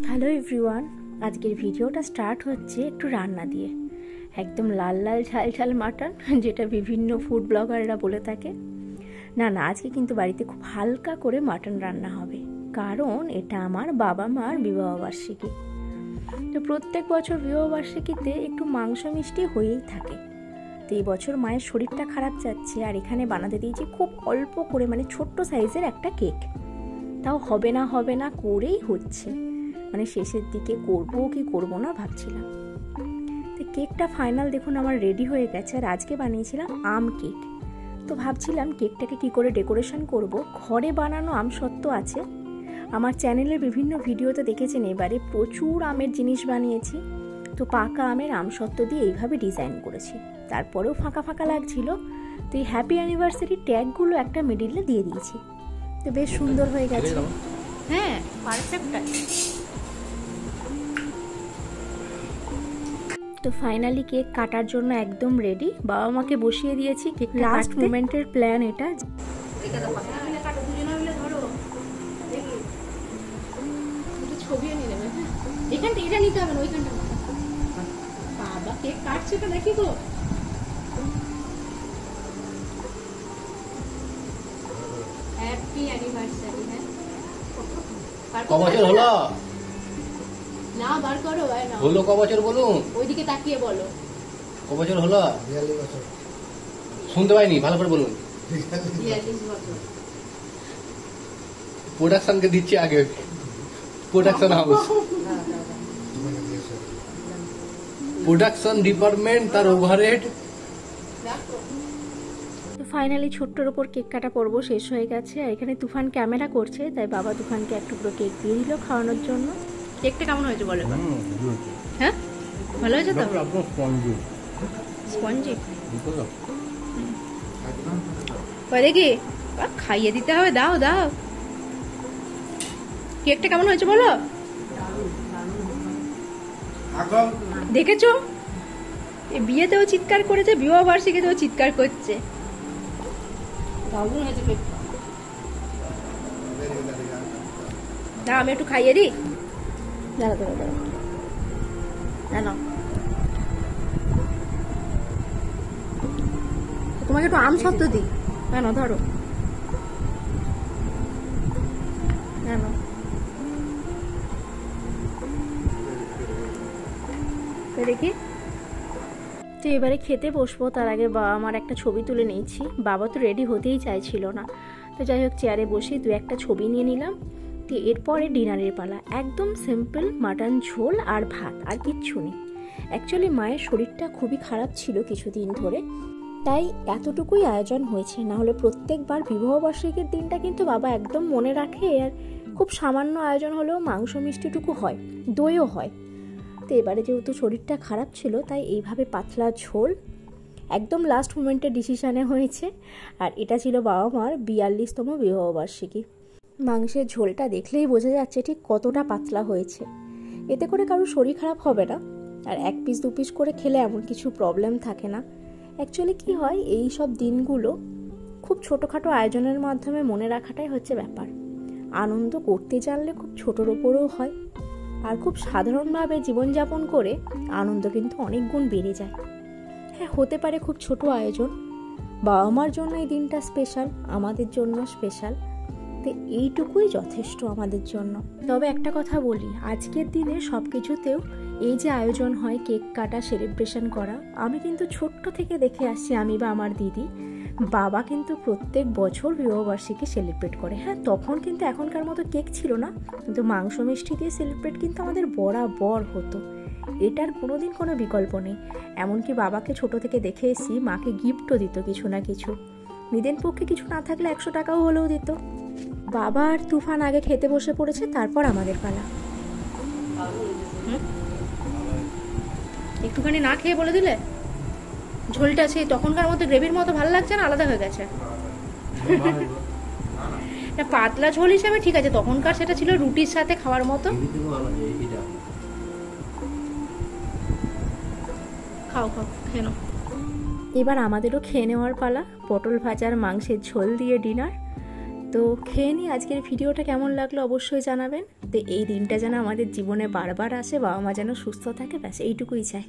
Hello everyone, আজকের ভিডিওটা start হচ্ছে একটু রান্না দিয়ে। একদম লাল লাল ঝাল ঝাল মাটন, যেটা বিভিন্ন ফুড ব্লগাররা বলে থাকে। না, আজকে কিন্তু বাড়িতে খুব হালকা করে মাটন রান্না হবে, কারণ এটা আমার বাবা মার বিবাহবার্ষিকী। তো প্রত্যেক বছর বিবাহবার্ষিকীতে একটু মাংস মিষ্টি হয়েই থাকে। তো এই বছর মায়ের শরীরটা খারাপ যাচ্ছে, আর এখানে বানাতে দিয়েছি খুব অল্প করে, মানে ছোট্ট সাইজের একটা কেক। তাও হবে না করেই হচ্ছে, মানে শেষের দিকে করব কি করব না ভাবছিলাম। তো কেকটা ফাইনাল দেখুন আমার রেডি হয়ে গেছে। আর আজকে বানিয়েছিলাম আম কেক। তো ভাবছিলাম কেকটাকে কি করে ডেকোরেশন করব। ঘরে বানানো আমসত্ত্ব আছে, আমার চ্যানেলের বিভিন্ন ভিডিওতে দেখেছেন এবারে প্রচুর আমের জিনিস বানিয়েছি। তো পাকা আমের আমসত্ত্ব দিয়ে এইভাবে ডিজাইন করেছি, তারপরেও ফাঁকা ফাঁকা লাগছিল। তো এই হ্যাপি অ্যানিভার্সারি ট্যাগগুলো একটা মিডিলে দিয়ে দিয়েছি। তো বেশ সুন্দর হয়ে গেছে। হ্যাঁ, পারফেক্ট। তো ফাইনালি কেক কাটার জন্য একদম রেডি। বাবা মাকে বসিয়ে দিয়েছি। কেক লাস্ট মোমেন্টের প্ল্যান এটা। ছবিও নিয়ে নেবে। এখানটা এটা নিতে হবে না, ওইখানটা। বাবা কেক কাটছে তো, দেখি তো। Happy anniversary. হ্যাঁ, ক বছর হলো? না, বার করো। হলো ক বছর বলুন? ওইদিকে তাকিয়ে বলো। ক বছর হলো? 42 বছর। শুনতে পাইনি, ভালো করে বলুন। 42 বছর। প্রোডাকশনকে দিচ্ছি আগে, প্রোডাকশন হাউস, প্রোডাকশন ডিপার্টমেন্ট, তার ওভারহেড। তো ফাইনালি ছোট্টর ওপর কেক কাটা পর্ব শেষ হয়ে গেছে। আর এখানে তুফান ক্যামেরা করছে, তাই বাবা তুফানকে এক টুকরো কেক দিয়ে দিল খাওয়ানোর জন্য। কেকটা কেমন হয়েছে বলো? হ্যাঁ, ভালো হয়েছে তো? স্পঞ্জি দেখি, খাইয়ে দিতে হবে। দাও দাও, কেকটা কেমন হয়েছে বলো? দেখেছো, বিয়েতেও চিৎকার করেছে, বিবাহ বার্ষিকীতেও চিৎকার করছে। দারুণ হয়েছে কেকটা। না, আমি একটু খাইয়ে দিই। দাঁড়া, তোমাকে একটু আম সত্ত্ব দিই। কেন, ধরো। দেখি। তো এবারে খেতে বসবো, তার আগে বাবা আমার একটা ছবি তুলে নিয়েছি। বাবা তো রেডি হতেই চাইছিল না, তো যাই হোক চেয়ারে বসে দু একটা ছবি নিয়ে নিলাম। তো এরপরে ডিনারের পালা। একদম সিম্পল মাটন ঝোল আর ভাত, আর কিচ্ছু নেই। অ্যাকচুয়ালি মায়ের শরীরটা খুবই খারাপ ছিল কিছুদিন ধরে, তাই এতটুকুই আয়োজন হয়েছে। না হলে প্রত্যেকবার বিবাহবার্ষিকীর দিনটা কিন্তু বাবা একদম মনে রাখে, আর খুব সামান্য আয়োজন হলেও মাংস মিষ্টিটুকু হয়, দইও হয়। তো এবারে যেহেতু শরীরটা খারাপ ছিল, তাই এইভাবে পাতলা ঝোল একদম লাস্ট মোমেন্টের ডিসিশানে হয়েছে। আর এটা ছিল বাবা মার 42তম বিবাহবার্ষিকী। মাংসের ঝোলটা দেখলেই বোঝা যাচ্ছে ঠিক কতটা পাতলা হয়েছে। এতে করে কারোর শরীর খারাপ হবে না, আর 1 পিস 2 পিস করে খেলে এমন কিছু প্রবলেম থাকে না। অ্যাকচুয়ালি কি হয়, এই সব দিনগুলো খুব ছোটোখাটো আয়োজনের মাধ্যমে মনে রাখাটাই হচ্ছে ব্যাপার। আনন্দ করতে জানলে খুব ছোটোর ওপরেও হয়, আর খুব সাধারণভাবে জীবনযাপন করে আনন্দ কিন্তু অনেক গুণ বেড়ে যায়। হ্যাঁ, হতে পারে খুব ছোট আয়োজন, বাবা মার জন্য এই দিনটা স্পেশাল, আমাদের জন্য স্পেশাল। তো এইটুকুই যথেষ্ট আমাদের জন্য। তবে একটা কথা বলি, আজকের দিনে সব কিছুতেও এই যে আয়োজন হয়, কেক কাটা, সেলিব্রেশন করা, আমি কিন্তু ছোট্ট থেকে দেখে আসছি, আমি বা আমার দিদি। বাবা কিন্তু প্রত্যেক বছর বিবাহবার্ষিকী সেলিব্রেট করে। হ্যাঁ, তখন কিন্তু এখনকার মতো কেক ছিল না, কিন্তু মাংস মিষ্টি দিয়ে সেলিব্রেট কিন্তু আমাদের বরাবর হতো। এটার কোনোদিন কোনো বিকল্প নেই। এমনকি বাবাকে ছোট থেকে দেখে এসেছি, মাকে গিফটও দিত কিছু না কিছু। নিদেন পক্ষে কিছু না থাকলে 100 টাকাও হলেও দিত। বাবা আর তুফান আগে খেতে বসে পড়েছে, তারপর আমাদের পালা। একটুখানি না খেয়ে বলে দিলে ঝোলটা সেই তখনকার মতো গ্রেভির মতো ভালো লাগছে না, আলাদা হয়ে গেছে। পাতলা ঝোল হিসেবে ঠিক আছে, তখনকার সেটা ছিল রুটির সাথে খাওয়ার মতো। খাও খেয়ে নাও। এবার আমাদেরও খেয়ে নেওয়ার পালা। পটল ভাজার মাংসের ঝোল দিয়ে ডিনার। তো খেয়ে নিই। আজকের ভিডিওটা কেমন লাগলো অবশ্যই জানাবেন। তো এই দিনটা যেন আমাদের জীবনে বারবার আসে, বাবা মা যেন সুস্থ থাকে, ব্যাস এইটুকুই চাই।